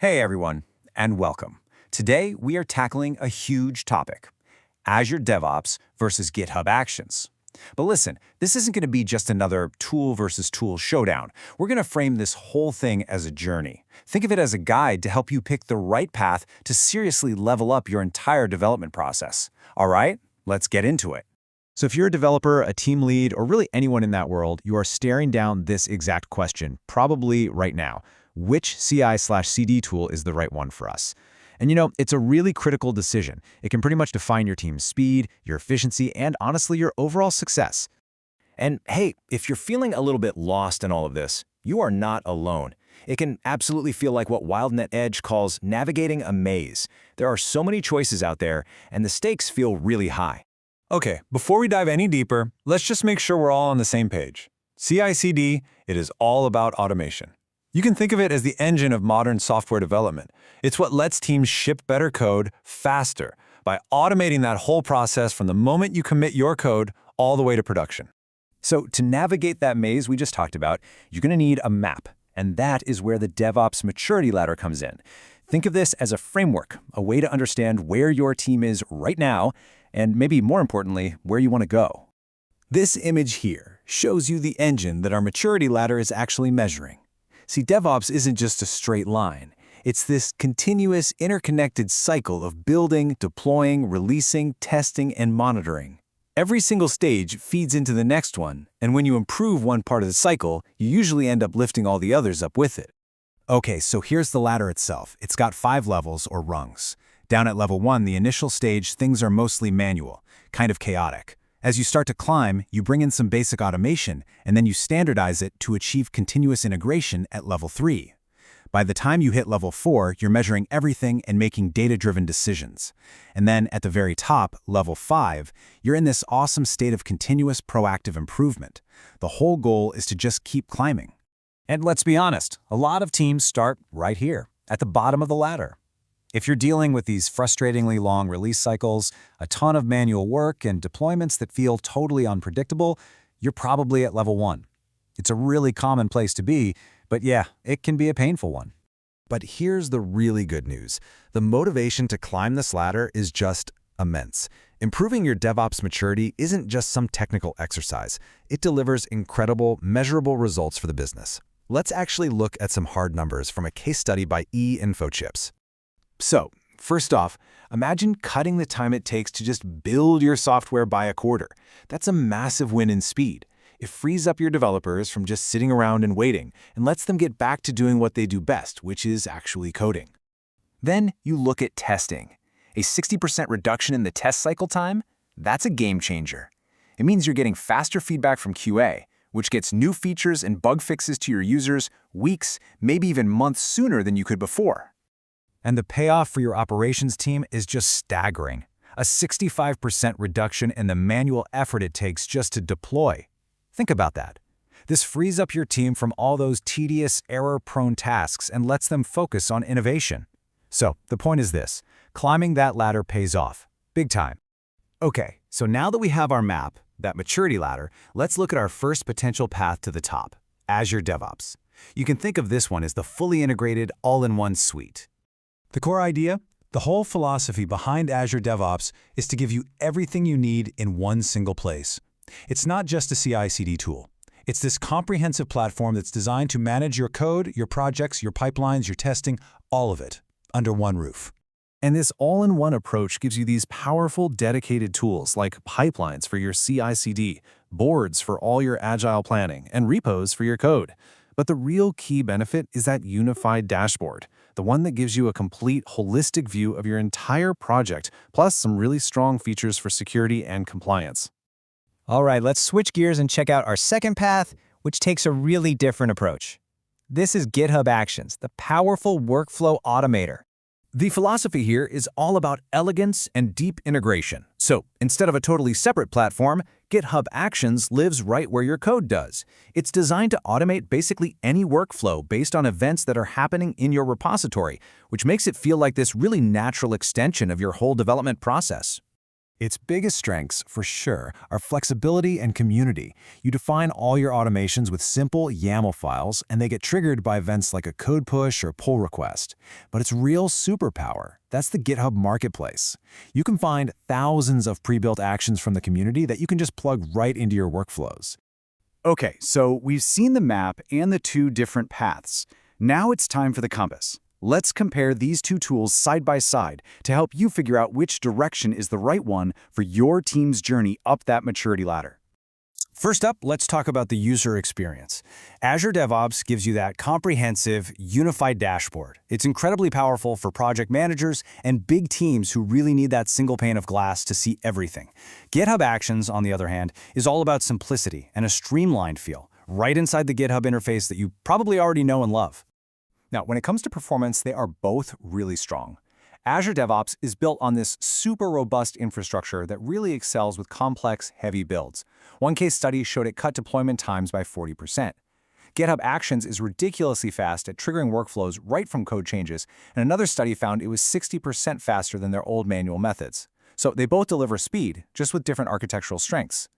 Hey everyone, and welcome. Today we are tackling a huge topic, Azure DevOps versus GitHub Actions. But listen, this isn't going to be just another tool versus tool showdown. We're going to frame this whole thing as a journey. Think of it as a guide to help you pick the right path to seriously level up your entire development process. All right, let's get into it. So if you're a developer, a team lead, or really anyone in that world, you are staring down this exact question, probably right now. Which CI/CD tool is the right one for us? And it's a really critical decision. It can pretty much define your team's speed, your efficiency, and honestly, your overall success. And hey, if you're feeling a little bit lost in all of this, you are not alone. It can absolutely feel like what WildNet Edge calls navigating a maze. There are so many choices out there, and the stakes feel really high. Okay, before we dive any deeper, let's just make sure we're all on the same page. CI/CD, it is all about automation. You can think of it as the engine of modern software development. It's what lets teams ship better code faster by automating that whole process from the moment you commit your code all the way to production. So to navigate that maze we just talked about, you're going to need a map, and that is where the DevOps maturity ladder comes in. Think of this as a framework, a way to understand where your team is right now, and maybe more importantly, where you want to go. This image here shows you the engine that our maturity ladder is actually measuring. See, DevOps isn't just a straight line. It's this continuous, interconnected cycle of building, deploying, releasing, testing, and monitoring. Every single stage feeds into the next one, and when you improve one part of the cycle, you usually end up lifting all the others up with it. Okay, so here's the ladder itself. It's got 5 levels or rungs. Down at level 1, the initial stage, things are mostly manual, kind of chaotic. As you start to climb, you bring in some basic automation, and then you standardize it to achieve continuous integration at level 3. By the time you hit level 4, you're measuring everything and making data-driven decisions. And then at the very top, level 5, you're in this awesome state of continuous proactive improvement. The whole goal is to just keep climbing. And let's be honest, a lot of teams start right here, at the bottom of the ladder. If you're dealing with these frustratingly long release cycles, a ton of manual work, and deployments that feel totally unpredictable, you're probably at level 1. It's a really common place to be, but yeah, it can be a painful one. But here's the really good news. The motivation to climb this ladder is just immense. Improving your DevOps maturity isn't just some technical exercise. It delivers incredible, measurable results for the business. Let's actually look at some hard numbers from a case study by eInfochips. So, first off, imagine cutting the time it takes to just build your software by a quarter. That's a massive win in speed. It frees up your developers from just sitting around and waiting and lets them get back to doing what they do best, which is actually coding. Then you look at testing. A 60% reduction in the test cycle time? That's a game changer. It means you're getting faster feedback from QA, which gets new features and bug fixes to your users weeks, maybe even months sooner than you could before. And the payoff for your operations team is just staggering. A 65% reduction in the manual effort it takes just to deploy. Think about that. This frees up your team from all those tedious, error-prone tasks and lets them focus on innovation. So, the point is this. Climbing that ladder pays off. Big time. Okay, so now that we have our map, that maturity ladder, let's look at our first potential path to the top, Azure DevOps. You can think of this one as the fully integrated, all-in-one suite. The core idea? The whole philosophy behind Azure DevOps is to give you everything you need in one single place. It's not just a CI/CD tool. It's this comprehensive platform that's designed to manage your code, your projects, your pipelines, your testing, all of it, under one roof. And this all-in-one approach gives you these powerful, dedicated tools like pipelines for your CI/CD, boards for all your agile planning, and repos for your code. But the real key benefit is that unified dashboard, the one that gives you a complete, holistic view of your entire project, plus some really strong features for security and compliance. All right, let's switch gears and check out our second path, which takes a really different approach. This is GitHub Actions, the powerful workflow automator. The philosophy here is all about elegance and deep integration. So instead of a totally separate platform, GitHub Actions lives right where your code does. It's designed to automate basically any workflow based on events that are happening in your repository, which makes it feel like this really natural extension of your whole development process. Its biggest strengths, for sure, are flexibility and community. You define all your automations with simple YAML files, and they get triggered by events like a code push or pull request. But its real superpower, that's the GitHub Marketplace. You can find thousands of pre-built actions from the community that you can just plug right into your workflows. Okay, so we've seen the map and the two different paths. Now it's time for the compass. Let's compare these two tools side by side to help you figure out which direction is the right one for your team's journey up that maturity ladder. First up, let's talk about the user experience. Azure DevOps gives you that comprehensive, unified dashboard. It's incredibly powerful for project managers and big teams who really need that single pane of glass to see everything. GitHub Actions, on the other hand, is all about simplicity and a streamlined feel, right inside the GitHub interface that you probably already know and love. Now, when it comes to performance, they are both really strong. Azure DevOps is built on this super robust infrastructure that really excels with complex, heavy builds. One case study showed it cut deployment times by 40%. GitHub Actions is ridiculously fast at triggering workflows right from code changes, and another study found it was 60% faster than their old manual methods. So they both deliver speed, just with different architectural strengths.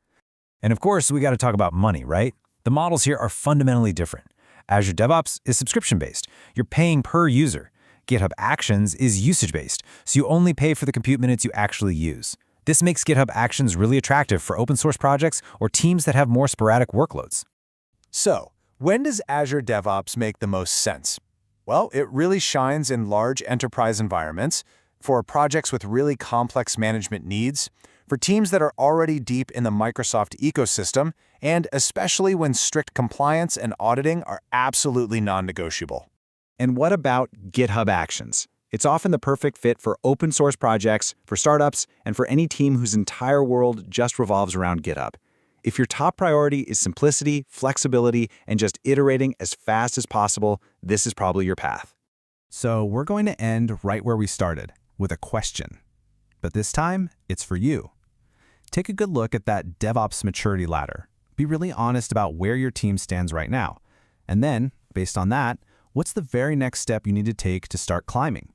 And of course, we got to talk about money, right? The models here are fundamentally different. Azure DevOps is subscription-based. You're paying per user. GitHub Actions is usage-based, so you only pay for the compute minutes you actually use. This makes GitHub Actions really attractive for open-source projects or teams that have more sporadic workloads. So, when does Azure DevOps make the most sense? Well, it really shines in large enterprise environments, for projects with really complex management needs, for teams that are already deep in the Microsoft ecosystem, and especially when strict compliance and auditing are absolutely non-negotiable. And what about GitHub Actions? It's often the perfect fit for open source projects, for startups, and for any team whose entire world just revolves around GitHub. If your top priority is simplicity, flexibility, and just iterating as fast as possible, this is probably your path. So we're going to end right where we started, with a question. But this time, it's for you. Take a good look at that DevOps maturity ladder. Be really honest about where your team stands right now. And then, based on that, what's the very next step you need to take to start climbing?